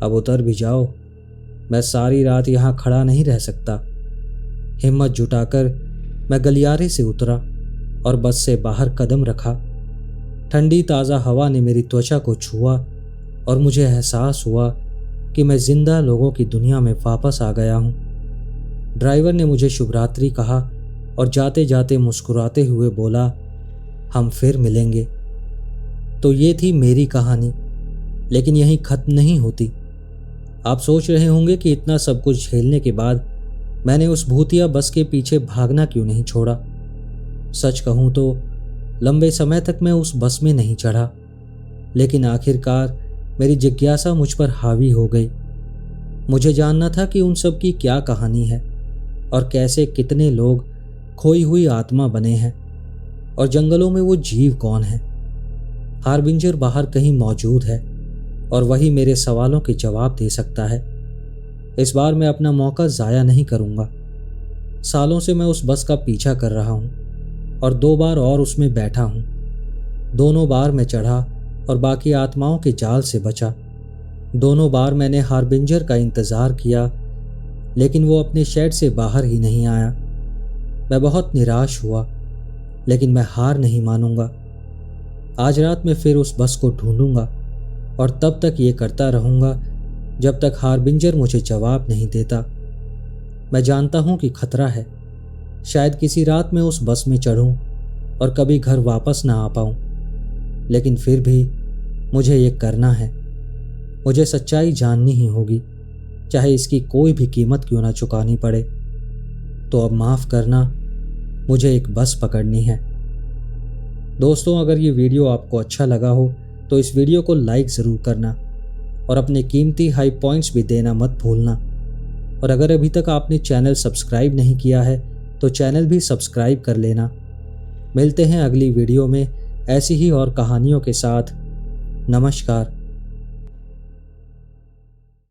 अब उतर भी जाओ। मैं सारी रात यहाँ खड़ा नहीं रह सकता। हिम्मत जुटाकर मैं गलियारे से उतरा और बस से बाहर कदम रखा। ठंडी ताज़ा हवा ने मेरी त्वचा को छुआ और मुझे एहसास हुआ कि मैं जिंदा लोगों की दुनिया में वापस आ गया हूँ। ड्राइवर ने मुझे शुभरात्रि कहा और जाते जाते मुस्कुराते हुए बोला, हम फिर मिलेंगे। तो ये थी मेरी कहानी, लेकिन यहीं खत्म नहीं होती। आप सोच रहे होंगे कि इतना सब कुछ झेलने के बाद मैंने उस भूतिया बस के पीछे भागना क्यों नहीं छोड़ा। सच कहूँ तो लंबे समय तक मैं उस बस में नहीं चढ़ा, लेकिन आखिरकार मेरी जिज्ञासा मुझ पर हावी हो गई। मुझे जानना था कि उन सब की क्या कहानी है और कैसे कितने लोग खोई हुई आत्मा बने हैं और जंगलों में वो जीव कौन है। हारबिंजर बाहर कहीं मौजूद है और वही मेरे सवालों के जवाब दे सकता है। इस बार मैं अपना मौका ज़ाया नहीं करूँगा। सालों से मैं उस बस का पीछा कर रहा हूँ और 2 बार और उसमें बैठा हूँ। दोनों बार मैं चढ़ा और बाकी आत्माओं के जाल से बचा। दोनों बार मैंने हारबिंजर का इंतज़ार किया, लेकिन वो अपने शेड से बाहर ही नहीं आया। मैं बहुत निराश हुआ, लेकिन मैं हार नहीं मानूंगा। आज रात मैं फिर उस बस को ढूंढूंगा और तब तक ये करता रहूंगा जब तक हारबिंजर मुझे जवाब नहीं देता। मैं जानता हूँ कि खतरा है। शायद किसी रात मैं उस बस में चढ़ूं और कभी घर वापस ना आ पाऊं, लेकिन फिर भी मुझे ये करना है। मुझे सच्चाई जाननी ही होगी, चाहे इसकी कोई भी कीमत क्यों ना चुकानी पड़े। तो अब माफ़ करना, मुझे एक बस पकड़नी है। दोस्तों, अगर ये वीडियो आपको अच्छा लगा हो तो इस वीडियो को लाइक ज़रूर करना और अपने कीमती हाई पॉइंट्स भी देना मत भूलना। और अगर अभी तक आपने चैनल सब्सक्राइब नहीं किया है तो चैनल भी सब्सक्राइब कर लेना। मिलते हैं अगली वीडियो में ऐसी ही और कहानियों के साथ। नमस्कार।